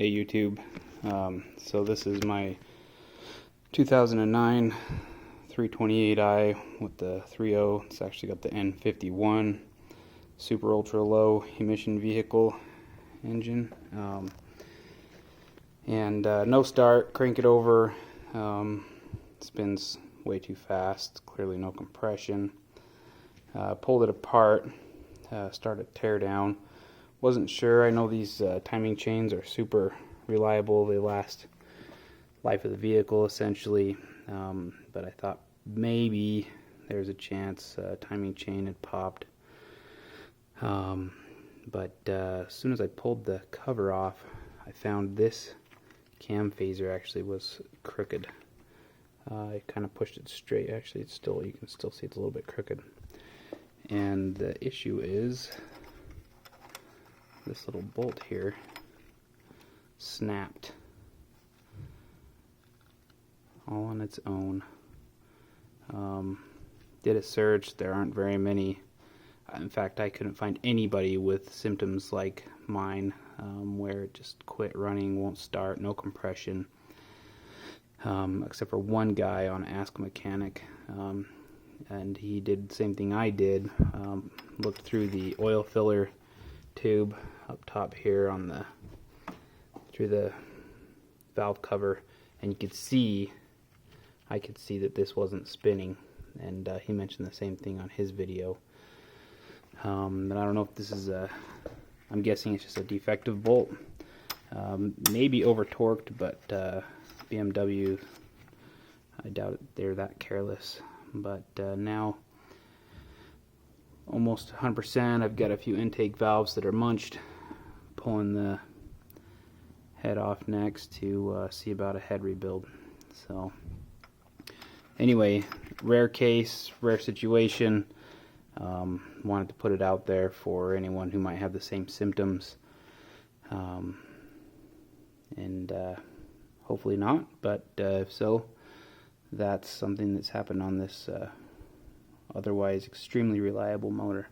Hey YouTube, so this is my 2009 328i with the 3.0. It's actually got the n51 super ultra low emission vehicle engine, and no start. Crank it over, spins way too fast, clearly no compression. Pulled it apart, started tear down. Wasn't sure. I know these timing chains are super reliable. They last life of the vehicle essentially, but I thought maybe there's a chance timing chain had popped. But as soon as I pulled the cover off, I found this cam phaser actually was crooked. I kind of pushed it straight. Actually, it's still, you can still see it's a little bit crooked. And the issue is this little bolt here snapped all on its own. Did a search. There aren't very many. In fact, I couldn't find anybody with symptoms like mine, where it just quit running, won't start, no compression, except for one guy on Ask a Mechanic, and he did the same thing I did. Looked through the oil filler tube up top here on the through the valve cover, and you could see, I could see that this wasn't spinning, and he mentioned the same thing on his video. But I don't know if this is I'm guessing it's just a defective bolt, maybe over torqued, but BMW, I doubt they're that careless. But now almost 100%. I've got a few intake valves that are munched. Pulling the head off next to see about a head rebuild. So anyway, rare case, rare situation. Wanted to put it out there for anyone who might have the same symptoms, and hopefully not, but if so, that's something that's happened on this otherwise extremely reliable motor.